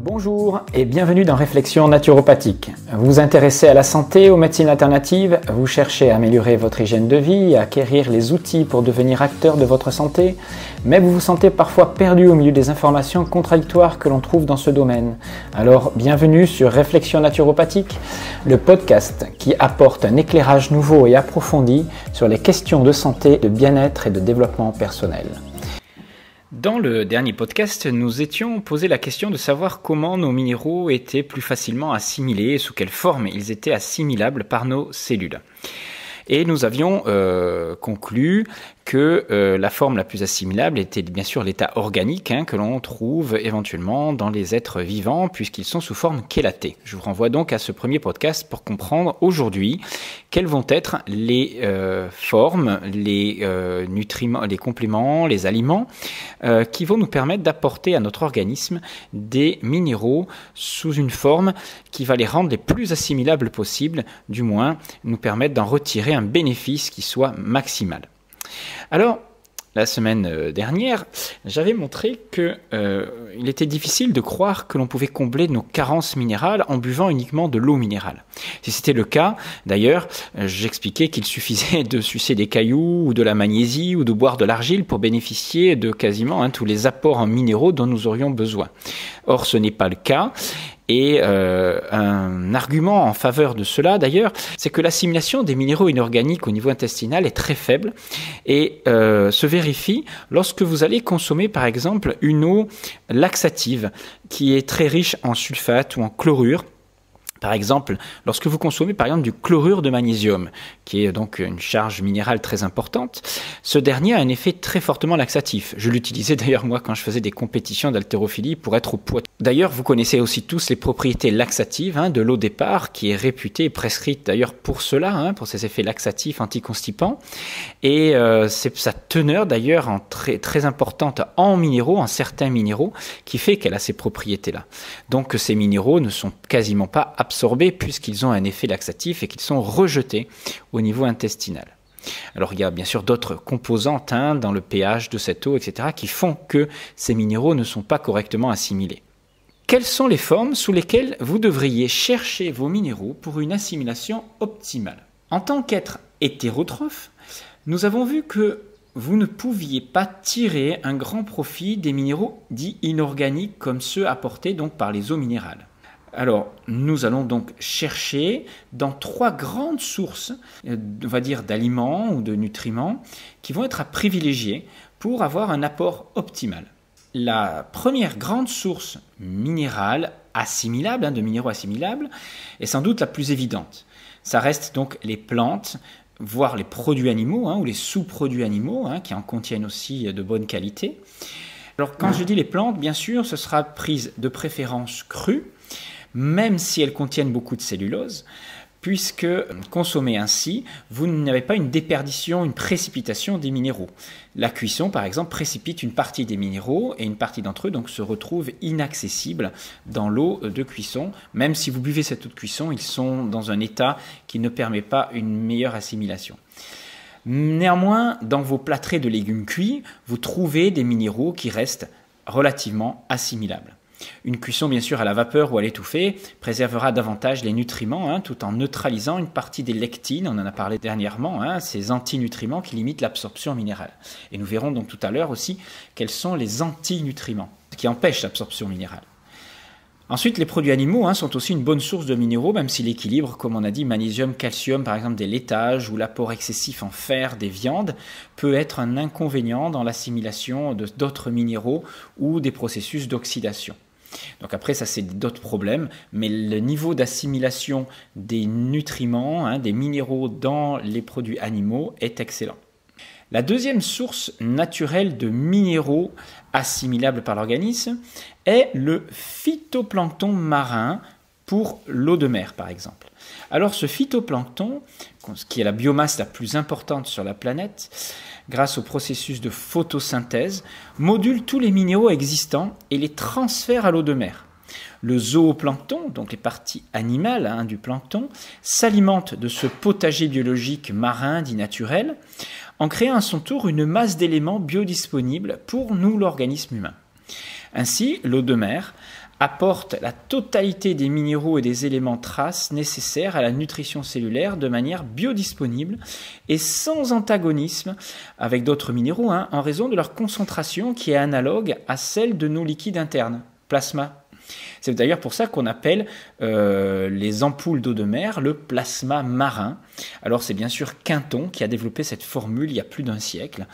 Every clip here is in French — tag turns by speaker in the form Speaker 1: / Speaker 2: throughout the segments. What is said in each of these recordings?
Speaker 1: Bonjour et bienvenue dans Réflexion naturopathique. Vous vous intéressez à la santé, aux médecines alternatives, vous cherchez à améliorer votre hygiène de vie, à acquérir les outils pour devenir acteur de votre santé, mais vous vous sentez parfois perdu au milieu des informations contradictoires que l'on trouve dans ce domaine. Alors bienvenue sur Réflexion naturopathique, le podcast qui apporte un éclairage nouveau et approfondi sur les questions de santé, de bien-être et de développement personnel. Dans le dernier podcast, nous étions posé la question de savoir comment nos minéraux étaient plus facilement assimilés et sous quelle forme ils étaient assimilables par nos cellules. Et nous avions conclu que la forme la plus assimilable était bien sûr l'état organique que l'on trouve éventuellement dans les êtres vivants puisqu'ils sont sous forme chélatée. Je vous renvoie donc à ce premier podcast pour comprendre aujourd'hui quelles vont être les formes, les nutriments, les compléments, les aliments qui vont nous permettre d'apporter à notre organisme des minéraux sous une forme qui va les rendre les plus assimilables possibles, du moins nous permettre d'en retirer un bénéfice qui soit maximal. Alors, la semaine dernière, j'avais montré qu'il était difficile de croire que l'on pouvait combler nos carences minérales en buvant uniquement de l'eau minérale. Si c'était le cas, d'ailleurs, j'expliquais qu'il suffisait de sucer des cailloux ou de la magnésie ou de boire de l'argile pour bénéficier de quasiment tous les apports en minéraux dont nous aurions besoin. Or, ce n'est pas le cas. Et un argument en faveur de cela, d'ailleurs, c'est que l'assimilation des minéraux inorganiques au niveau intestinal est très faible et se vérifie lorsque vous allez consommer, par exemple, une eau laxative qui est très riche en sulfate ou en chlorure. Par exemple, lorsque vous consommez par exemple du chlorure de magnésium, qui est donc une charge minérale très importante, ce dernier a un effet très fortement laxatif. Je l'utilisais d'ailleurs moi quand je faisais des compétitions d'haltérophilie pour être au poids. D'ailleurs, vous connaissez aussi tous les propriétés laxatives de l'eau départ, qui est réputée et prescrite d'ailleurs pour cela, pour ses effets laxatifs, anticonstipants. Et c'est sa teneur d'ailleurs très, très importante en minéraux, en certains minéraux, qui fait qu'elle a ces propriétés-là. Donc ces minéraux ne sont quasiment pas absorbés puisqu'ils ont un effet laxatif et qu'ils sont rejetés au niveau intestinal. Alors il y a bien sûr d'autres composantes dans le pH de cette eau, etc., qui font que ces minéraux ne sont pas correctement assimilés. Quelles sont les formes sous lesquelles vous devriez chercher vos minéraux pour une assimilation optimale? En tant qu'être hétérotrophe, nous avons vu que vous ne pouviez pas tirer un grand profit des minéraux dits inorganiques comme ceux apportés donc par les eaux minérales. Alors, nous allons donc chercher dans trois grandes sources, on va dire d'aliments ou de nutriments, qui vont être à privilégier pour avoir un apport optimal. La première grande source minérale assimilable, de minéraux assimilables, est sans doute la plus évidente. Ça reste donc les plantes, voire les produits animaux ou les sous-produits animaux qui en contiennent aussi de bonne qualité. Alors, quand je dis les plantes, bien sûr, ce sera prise de préférence crue, même si elles contiennent beaucoup de cellulose, puisque consommées ainsi, vous n'avez pas une déperdition, une précipitation des minéraux. La cuisson, par exemple, précipite une partie des minéraux et une partie d'entre eux donc, se retrouve inaccessible dans l'eau de cuisson. Même si vous buvez cette eau de cuisson, ils sont dans un état qui ne permet pas une meilleure assimilation. Néanmoins, dans vos plâtrés de légumes cuits, vous trouvez des minéraux qui restent relativement assimilables. Une cuisson bien sûr à la vapeur ou à l'étouffée préservera davantage les nutriments tout en neutralisant une partie des lectines, on en a parlé dernièrement, ces antinutriments qui limitent l'absorption minérale. Et nous verrons donc tout à l'heure aussi quels sont les antinutriments qui empêchent l'absorption minérale. Ensuite, les produits animaux sont aussi une bonne source de minéraux, même si l'équilibre, comme on a dit, magnésium, calcium, par exemple des laitages ou l'apport excessif en fer des viandes, peut être un inconvénient dans l'assimilation d'autres minéraux ou des processus d'oxydation. Donc après, ça c'est d'autres problèmes, mais le niveau d'assimilation des nutriments, des minéraux dans les produits animaux est excellent. La deuxième source naturelle de minéraux assimilables par l'organisme est le phytoplancton marin pour l'eau de mer par exemple. Alors ce phytoplancton, qui est la biomasse la plus importante sur la planète, grâce au processus de photosynthèse, module tous les minéraux existants et les transfère à l'eau de mer. Le zooplancton, donc les parties animales du plancton, s'alimente de ce potager biologique marin dit naturel, en créant à son tour une masse d'éléments biodisponibles pour nous, l'organisme humain. Ainsi, l'eau de mer apporte la totalité des minéraux et des éléments traces nécessaires à la nutrition cellulaire de manière biodisponible et sans antagonisme avec d'autres minéraux, en raison de leur concentration qui est analogue à celle de nos liquides internes, plasma. C'est d'ailleurs pour ça qu'on appelle les ampoules d'eau de mer le plasma marin. Alors c'est bien sûr Quinton qui a développé cette formule il y a plus d'un siècle,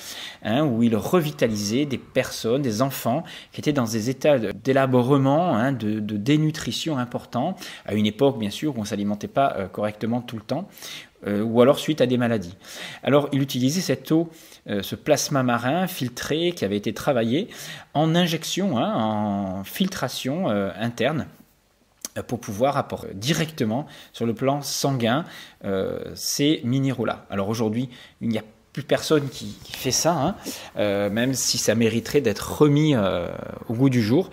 Speaker 1: où il revitalisait des personnes, des enfants qui étaient dans des états d'élaborement, de dénutrition importants, à une époque bien sûr où on ne s'alimentait pas correctement tout le temps, ou alors suite à des maladies. Alors il utilisait cette eau, ce plasma marin filtré qui avait été travaillé en injection, en filtration interne, pour pouvoir apporter directement sur le plan sanguin ces minéraux-là. Alors aujourd'hui, il n'y a plus personne qui fait ça, même si ça mériterait d'être remis au goût du jour.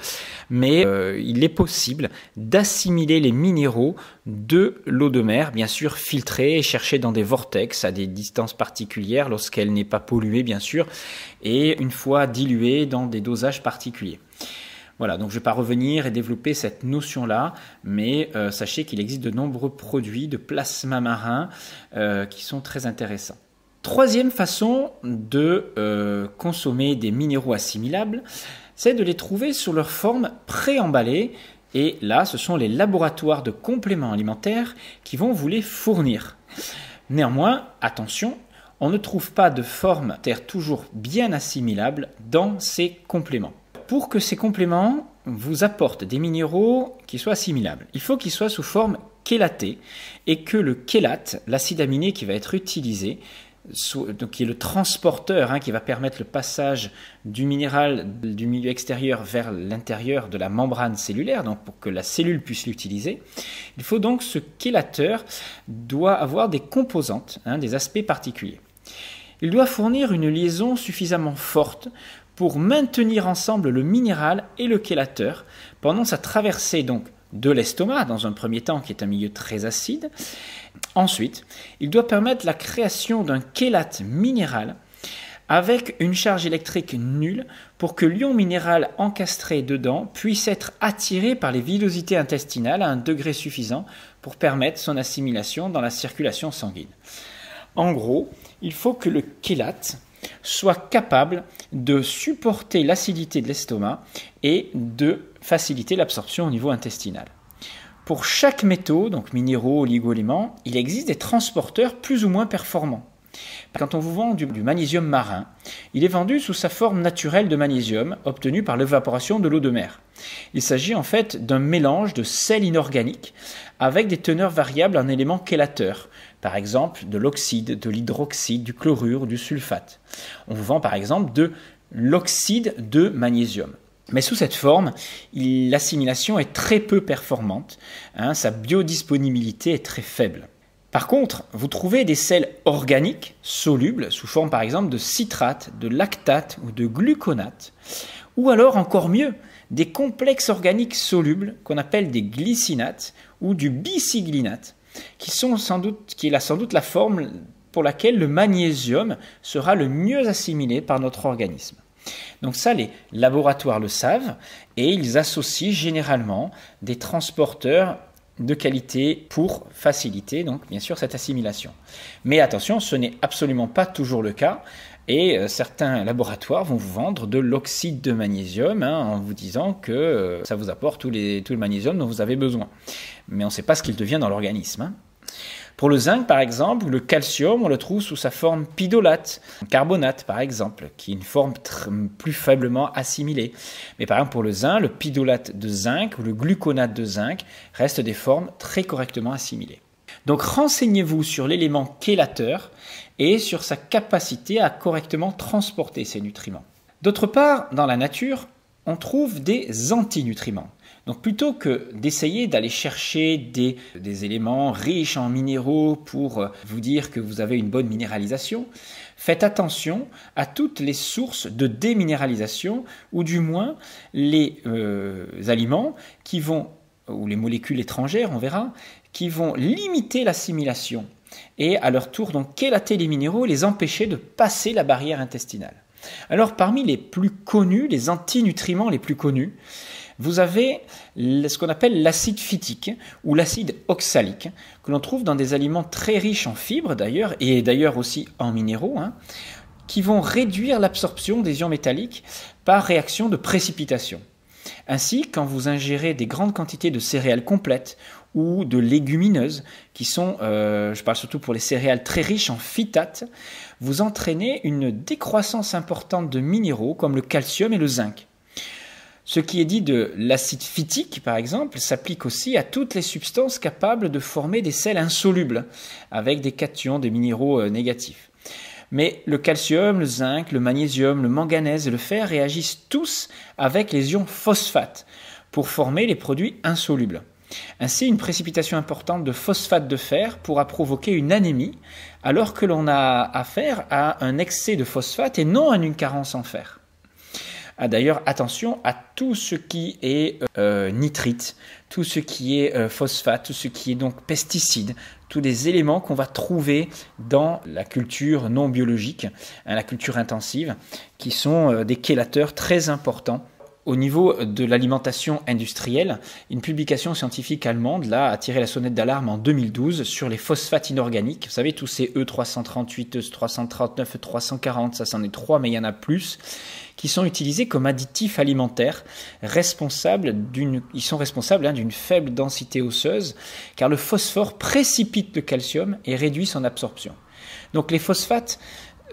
Speaker 1: Mais il est possible d'assimiler les minéraux de l'eau de mer, bien sûr filtrée et cherchée dans des vortex à des distances particulières lorsqu'elle n'est pas polluée, bien sûr, et une fois diluée dans des dosages particuliers. Voilà, donc je ne vais pas revenir et développer cette notion-là, mais sachez qu'il existe de nombreux produits de plasma marin qui sont très intéressants. Troisième façon de consommer des minéraux assimilables, c'est de les trouver sous leur forme préemballée. Et là, ce sont les laboratoires de compléments alimentaires qui vont vous les fournir. Néanmoins, attention, on ne trouve pas de forme toujours bien assimilable dans ces compléments. Pour que ces compléments vous apportent des minéraux qui soient assimilables, il faut qu'ils soient sous forme chélatée et que le chélate, l'acide aminé qui va être utilisé, donc qui est le transporteur qui va permettre le passage du minéral du milieu extérieur vers l'intérieur de la membrane cellulaire, donc pour que la cellule puisse l'utiliser. Il faut donc ce chélateur doit avoir des composantes, des aspects particuliers. Il doit fournir une liaison suffisamment forte pour maintenir ensemble le minéral et le chélateur pendant sa traversée donc de l'estomac, dans un premier temps qui est un milieu très acide. Ensuite, il doit permettre la création d'un chélate minéral avec une charge électrique nulle pour que l'ion minéral encastré dedans puisse être attiré par les villosités intestinales à un degré suffisant pour permettre son assimilation dans la circulation sanguine. En gros, il faut que le chélate soit capable de supporter l'acidité de l'estomac et de faciliter l'absorption au niveau intestinal. Pour chaque métaux, donc minéraux, oligo-éléments, il existe des transporteurs plus ou moins performants. Quand on vous vend du magnésium marin, il est vendu sous sa forme naturelle de magnésium obtenue par l'évaporation de l'eau de mer. Il s'agit en fait d'un mélange de sels inorganiques avec des teneurs variables en éléments chélateurs, par exemple de l'oxyde, de l'hydroxyde, du chlorure, du sulfate. On vous vend par exemple de l'oxyde de magnésium. Mais sous cette forme, l'assimilation est très peu performante, sa biodisponibilité est très faible. Par contre, vous trouvez des sels organiques solubles sous forme par exemple de citrate, de lactate ou de gluconate, ou alors encore mieux, des complexes organiques solubles qu'on appelle des glycinates ou du bicyglinate, qui est sans doute la forme pour laquelle le magnésium sera le mieux assimilé par notre organisme. Donc ça, les laboratoires le savent et ils associent généralement des transporteurs de qualité pour faciliter donc bien sûr cette assimilation. Mais attention, ce n'est absolument pas toujours le cas et certains laboratoires vont vous vendre de l'oxyde de magnésium en vous disant que ça vous apporte tout le magnésium dont vous avez besoin. Mais on ne sait pas ce qu'il devient dans l'organisme. Pour le zinc, par exemple, ou le calcium, on le trouve sous sa forme pidolate, carbonate par exemple, qui est une forme plus faiblement assimilée. Mais par exemple pour le zinc, le pidolate de zinc ou le gluconate de zinc restent des formes très correctement assimilées. Donc renseignez-vous sur l'élément chélateur et sur sa capacité à correctement transporter ces nutriments. D'autre part, dans la nature, on trouve des antinutriments. Donc plutôt que d'essayer d'aller chercher des éléments riches en minéraux pour vous dire que vous avez une bonne minéralisation, faites attention à toutes les sources de déminéralisation ou du moins les aliments qui vont, ou les molécules étrangères, on verra, qui vont limiter l'assimilation et à leur tour donc chélater les minéraux et les empêcher de passer la barrière intestinale. Alors parmi les plus connus, les antinutriments les plus connus, vous avez ce qu'on appelle l'acide phytique ou l'acide oxalique, que l'on trouve dans des aliments très riches en fibres d'ailleurs, et d'ailleurs aussi en minéraux, qui vont réduire l'absorption des ions métalliques par réaction de précipitation. Ainsi, quand vous ingérez des grandes quantités de céréales complètes ou de légumineuses, qui sont, je parle surtout pour les céréales très riches en phytates, vous entraînez une décroissance importante de minéraux comme le calcium et le zinc. Ce qui est dit de l'acide phytique, par exemple, s'applique aussi à toutes les substances capables de former des sels insolubles, avec des cations, des minéraux négatifs. Mais le calcium, le zinc, le magnésium, le manganèse et le fer réagissent tous avec les ions phosphate pour former les produits insolubles. Ainsi, une précipitation importante de phosphate de fer pourra provoquer une anémie, alors que l'on a affaire à un excès de phosphate et non à une carence en fer. D'ailleurs, attention à tout ce qui est nitrite, tout ce qui est phosphate, tout ce qui est donc pesticide, tous les éléments qu'on va trouver dans la culture non biologique, la culture intensive, qui sont des chélateurs très importants. Au niveau de l'alimentation industrielle, une publication scientifique allemande a tiré la sonnette d'alarme en 2012 sur les phosphates inorganiques. Vous savez, tous ces E338, E339, E340, ça c'en est 3, mais il y en a plus, qui sont utilisés comme additifs alimentaires, ils sont responsables d'une faible densité osseuse, car le phosphore précipite le calcium et réduit son absorption. Donc les phosphates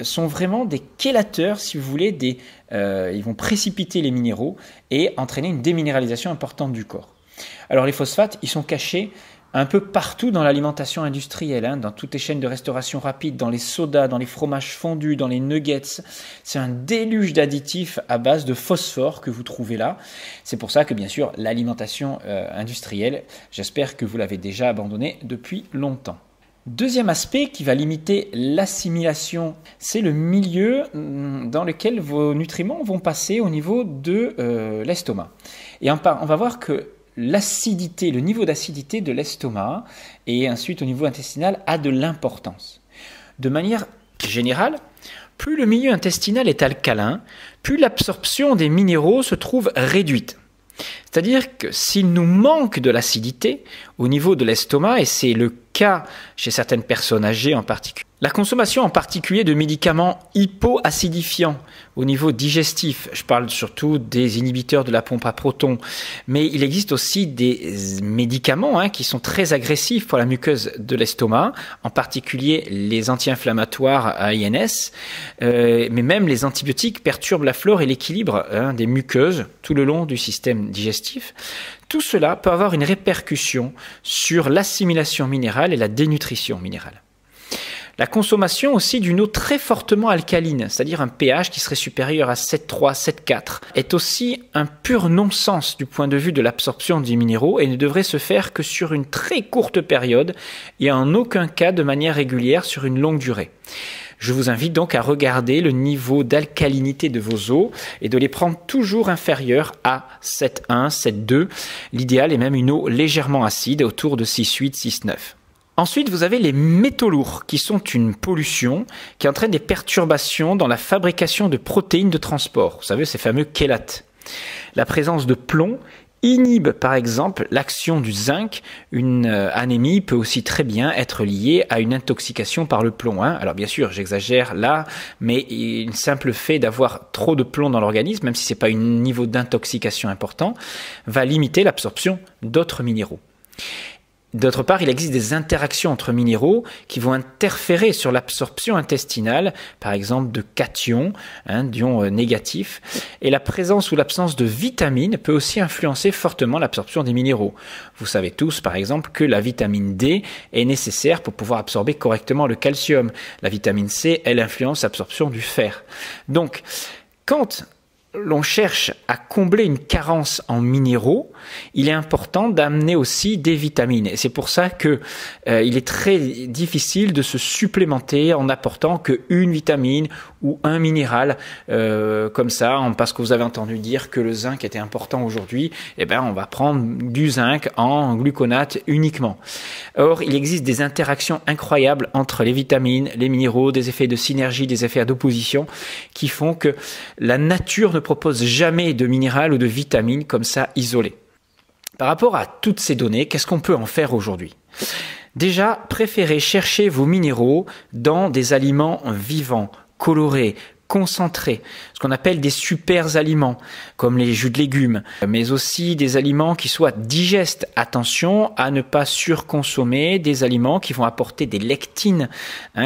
Speaker 1: sont vraiment des chélateurs, si vous voulez, ils vont précipiter les minéraux et entraîner une déminéralisation importante du corps. Alors les phosphates, ils sont cachés un peu partout dans l'alimentation industrielle, dans toutes les chaînes de restauration rapide, dans les sodas, dans les fromages fondus, dans les nuggets. C'est un déluge d'additifs à base de phosphore que vous trouvez là. C'est pour ça que, bien sûr, l'alimentation industrielle, j'espère que vous l'avez déjà abandonnée depuis longtemps. Deuxième aspect qui va limiter l'assimilation, c'est le milieu dans lequel vos nutriments vont passer au niveau de l'estomac. Et on va voir que l'acidité, le niveau d'acidité de l'estomac et ensuite au niveau intestinal a de l'importance. De manière générale, plus le milieu intestinal est alcalin, plus l'absorption des minéraux se trouve réduite. C'est-à-dire que s'il nous manque de l'acidité au niveau de l'estomac, et c'est le cas chez certaines personnes âgées en particulier, la consommation en particulier de médicaments hypoacidifiants au niveau digestif, je parle surtout des inhibiteurs de la pompe à protons, mais il existe aussi des médicaments qui sont très agressifs pour la muqueuse de l'estomac, en particulier les anti-inflammatoires à INS, mais même les antibiotiques perturbent la flore et l'équilibre des muqueuses tout le long du système digestif. Tout cela peut avoir une répercussion sur l'assimilation minérale et la dénutrition minérale. La consommation aussi d'une eau très fortement alcaline, c'est-à-dire un pH qui serait supérieur à 7,3, 7,4, est aussi un pur non-sens du point de vue de l'absorption des minéraux et ne devrait se faire que sur une très courte période et en aucun cas de manière régulière sur une longue durée. Je vous invite donc à regarder le niveau d'alcalinité de vos eaux et de les prendre toujours inférieurs à 7,1, 7,2. L'idéal est même une eau légèrement acide, autour de 6,8, 6,9. Ensuite, vous avez les métaux lourds qui sont une pollution qui entraîne des perturbations dans la fabrication de protéines de transport. Vous savez, ces fameux chélates. La présence de plomb inhibe par exemple l'action du zinc. Une anémie peut aussi très bien être liée à une intoxication par le plomb. Alors bien sûr, j'exagère là, mais un simple fait d'avoir trop de plomb dans l'organisme, même si ce n'est pas un niveau d'intoxication important, va limiter l'absorption d'autres minéraux. D'autre part, il existe des interactions entre minéraux qui vont interférer sur l'absorption intestinale, par exemple de cations, d'ions négatifs, et la présence ou l'absence de vitamines peut aussi influencer fortement l'absorption des minéraux. Vous savez tous, par exemple, que la vitamine D est nécessaire pour pouvoir absorber correctement le calcium. La vitamine C, elle influence l'absorption du fer. Donc, quand l'on cherche à combler une carence en minéraux, il est important d'amener aussi des vitamines. Et c'est pour ça que il est très difficile de se supplémenter en apportant qu'une vitamine ou un minéral comme ça, parce que vous avez entendu dire que le zinc était important aujourd'hui, on va prendre du zinc en gluconate uniquement. Or, il existe des interactions incroyables entre les vitamines, les minéraux, des effets de synergie, des effets d'opposition qui font que la nature ne propose jamais de minéral ou de vitamines comme ça isolées. Par rapport à toutes ces données, qu'est-ce qu'on peut en faire aujourd'hui ? Déjà, préférez chercher vos minéraux dans des aliments vivants, colorés, concentrés, ce qu'on appelle des super aliments, comme les jus de légumes, mais aussi des aliments qui soient digestes. Attention à ne pas surconsommer des aliments qui vont apporter des lectines,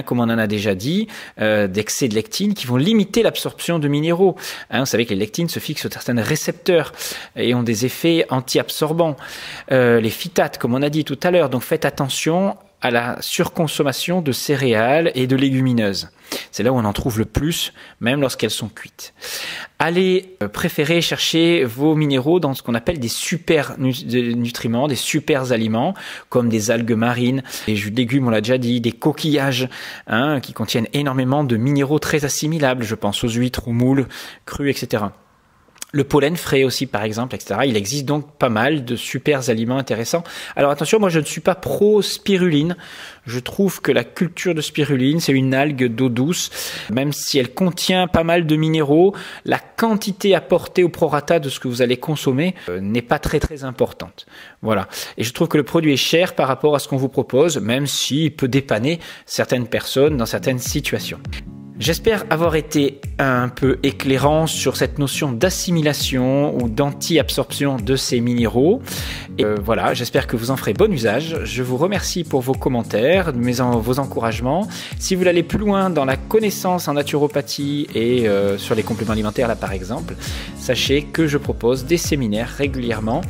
Speaker 1: comme on en a déjà dit, d'excès de lectines qui vont limiter l'absorption de minéraux. Vous savez que les lectines se fixent sur certains récepteurs et ont des effets anti-absorbants. Les phytates, comme on a dit tout à l'heure, donc faites attention à la surconsommation de céréales et de légumineuses. C'est là où on en trouve le plus, même lorsqu'elles sont cuites. Allez préférer chercher vos minéraux dans ce qu'on appelle des super nutriments, des super aliments, comme des algues marines, des jus de légumes, on l'a déjà dit, des coquillages, qui contiennent énormément de minéraux très assimilables. Je pense aux huîtres, aux moules, crues, etc. Le pollen frais aussi, par exemple, etc. Il existe donc pas mal de super aliments intéressants. Alors attention, moi je ne suis pas pro spiruline. Je trouve que la culture de spiruline, c'est une algue d'eau douce. Même si elle contient pas mal de minéraux, la quantité apportée au prorata de ce que vous allez consommer n'est pas très très importante. Voilà. Et je trouve que le produit est cher par rapport à ce qu'on vous propose, même s'il peut dépanner certaines personnes dans certaines situations. J'espère avoir été un peu éclairant sur cette notion d'assimilation ou d'anti-absorption de ces minéraux. Et voilà, j'espère que vous en ferez bon usage. Je vous remercie pour vos commentaires, vos encouragements. Si vous voulez aller plus loin dans la connaissance en naturopathie et sur les compléments alimentaires, là par exemple, sachez que je propose des séminaires régulièrement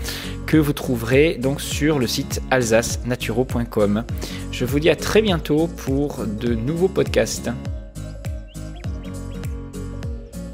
Speaker 1: que vous trouverez donc sur le site alsacenaturo.com. Je vous dis à très bientôt pour de nouveaux podcasts.